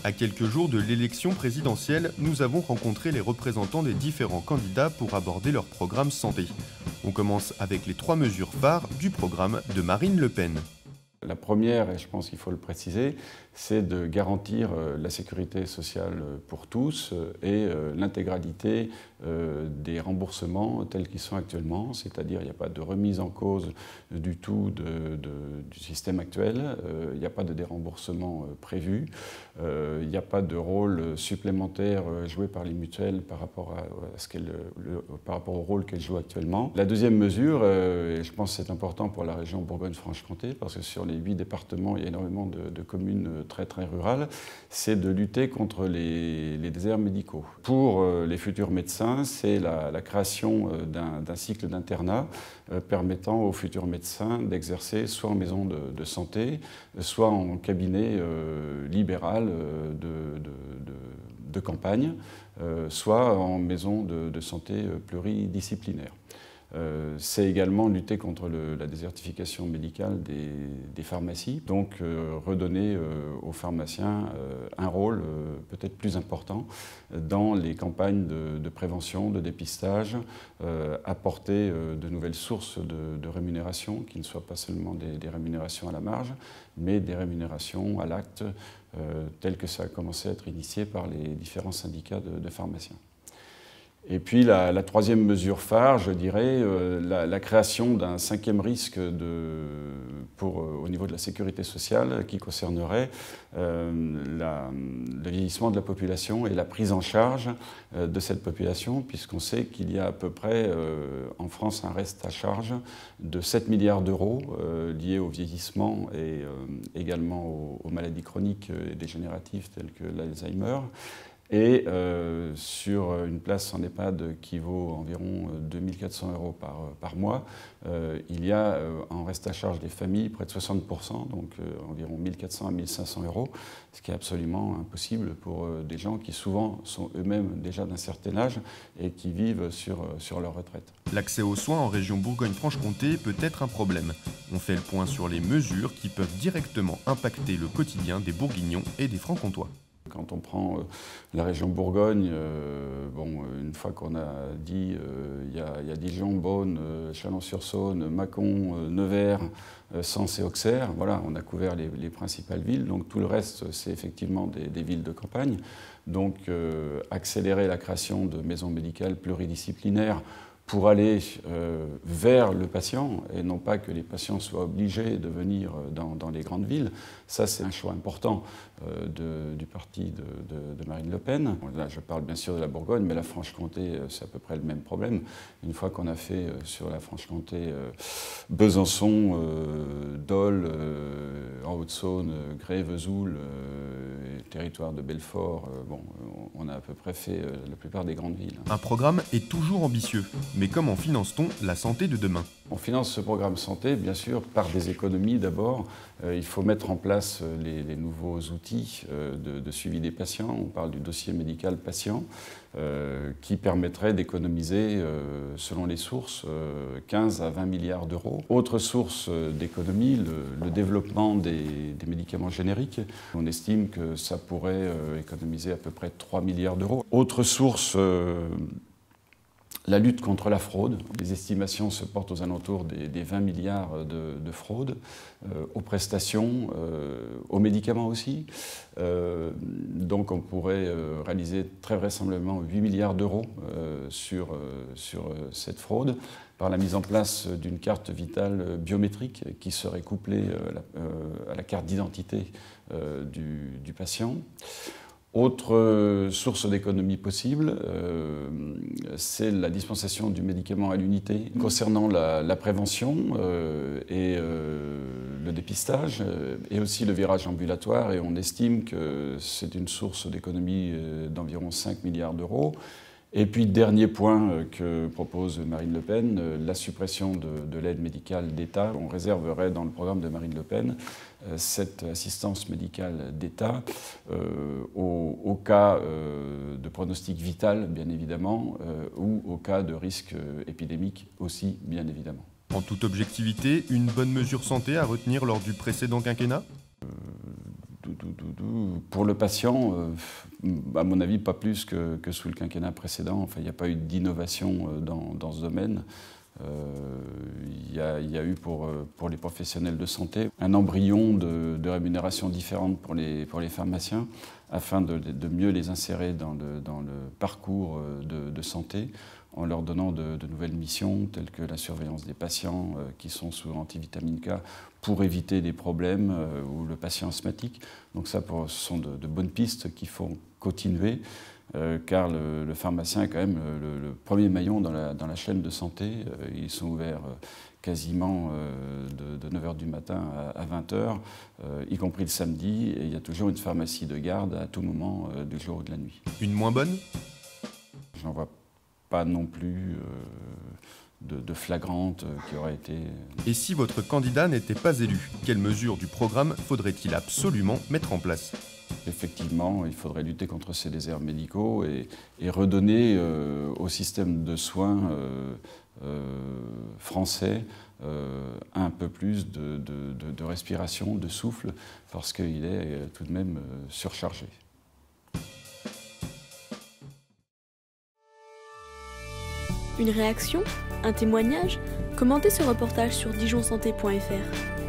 À quelques jours de l'élection présidentielle, nous avons rencontré les représentants des différents candidats pour aborder leur programme santé. On commence avec les 3 mesures phares du programme de Marine Le Pen. La première, et je pense qu'il faut le préciser, c'est de garantir la sécurité sociale pour tous et l'intégralité des remboursements tels qu'ils sont actuellement, c'est-à-dire il n'y a pas de remise en cause du tout du système actuel, il n'y a pas de déremboursement prévu, il n'y a pas de rôle supplémentaire joué par les mutuelles par rapport au rôle qu'elles jouent actuellement. La deuxième mesure, et je pense que c'est important pour la région Bourgogne-Franche-Comté, parce que sur les 8 départements, il y a énormément de communes très rurales, c'est de lutter contre les déserts médicaux. Pour les futurs médecins, c'est la création d'un cycle d'internat permettant aux futurs médecins d'exercer soit en maison de santé, soit en cabinet libéral de campagne, soit en maison de santé pluridisciplinaire. C'est également lutter contre la désertification médicale des pharmacies, donc redonner aux pharmaciens un rôle peut-être plus important dans les campagnes de prévention, de dépistage, apporter de nouvelles sources de rémunération qui ne soient pas seulement des rémunérations à la marge, mais des rémunérations à l'acte, telles que ça a commencé à être initié par les différents syndicats de pharmaciens. Et puis la troisième mesure phare, je dirais, la création d'un 5e risque au niveau de la sécurité sociale qui concernerait le vieillissement de la population et la prise en charge de cette population, puisqu'on sait qu'il y a à peu près en France un reste à charge de 7 milliards d'euros liés au vieillissement et également aux maladies chroniques et dégénératives telles que l'Alzheimer. Et sur une place en EHPAD qui vaut environ 2 400 € par mois, il y a en reste à charge des familles près de 60%, donc environ 1 400 à 1 500 €, ce qui est absolument impossible pour des gens qui souvent sont eux-mêmes déjà d'un certain âge et qui vivent sur leur retraite. L'accès aux soins en région Bourgogne-Franche-Comté peut être un problème. On fait le point sur les mesures qui peuvent directement impacter le quotidien des Bourguignons et des Francs-Comtois. Quand on prend la région Bourgogne, une fois qu'on a dit il y a Dijon, Beaune, Chalon-sur-Saône, Mâcon, Nevers, Sens et Auxerre, voilà, on a couvert les principales villes. Donc tout le reste, c'est effectivement des villes de campagne. Donc accélérer la création de maisons médicales pluridisciplinaires pour aller vers le patient et non pas que les patients soient obligés de venir dans les grandes villes. Ça, c'est un choix important du parti de Marine Le Pen. Là, je parle bien sûr de la Bourgogne, mais la Franche-Comté, c'est à peu près le même problème. Une fois qu'on a fait sur la Franche-Comté Besançon, Dole, en Haute-Saône, Grès, Vesoul, territoire de Belfort, on a à peu près fait la plupart des grandes villes. Un programme est toujours ambitieux, mais comment finance-t-on la santé de demain ? On finance ce programme santé, bien sûr, par des économies d'abord. Il faut mettre en place les nouveaux outils de suivi des patients. On parle du dossier médical patient qui permettrait d'économiser, selon les sources, 15 à 20 milliards d'euros. Autre source d'économie, le développement des médicaments génériques. On estime que ça pourrait économiser à peu près 3 milliards d'euros. Autre source, la lutte contre la fraude. Les estimations se portent aux alentours des 20 milliards de fraude aux prestations, aux médicaments aussi. Donc on pourrait réaliser très vraisemblablement 8 milliards d'euros sur cette fraude par la mise en place d'une carte vitale biométrique qui serait couplée à la carte d'identité du patient. Autre source d'économie possible, c'est la dispensation du médicament à l'unité. Concernant la prévention et le dépistage et aussi le virage ambulatoire, et on estime que c'est une source d'économie d'environ 5 milliards d'euros. Et puis, dernier point que propose Marine Le Pen, la suppression de l'aide médicale d'État. On réserverait dans le programme de Marine Le Pen cette assistance médicale d'État au cas de pronostic vital, bien évidemment, ou au cas de risque épidémique aussi, bien évidemment. En toute objectivité, une bonne mesure santé à retenir lors du précédent quinquennat ? Pour le patient, à mon avis, pas plus que sous le quinquennat précédent. Enfin, il n'y a pas eu d'innovation dans ce domaine. Il y a eu pour les professionnels de santé un embryon de rémunération différente pour les pharmaciens afin de mieux les insérer dans le parcours de santé en leur donnant de nouvelles missions telles que la surveillance des patients qui sont sous antivitamine K pour éviter des problèmes ou le patient asthmatique. Donc ça, ce sont de bonnes pistes qu'il faut continuer. Car le pharmacien est quand même le premier maillon dans la chaîne de santé. Ils sont ouverts quasiment de 9h du matin à 20h, y compris le samedi, et il y a toujours une pharmacie de garde à tout moment du jour ou de la nuit. Une moins bonne? J'en vois pas non plus de flagrante qui aurait été... Et si votre candidat n'était pas élu, quelles mesures du programme faudrait-il absolument mettre en place? Effectivement, il faudrait lutter contre ces déserts médicaux et redonner au système de soins français un peu plus de respiration, de souffle, parce qu'il est tout de même surchargé. Une réaction? Un témoignage? Commentez ce reportage sur dijonsanté.fr.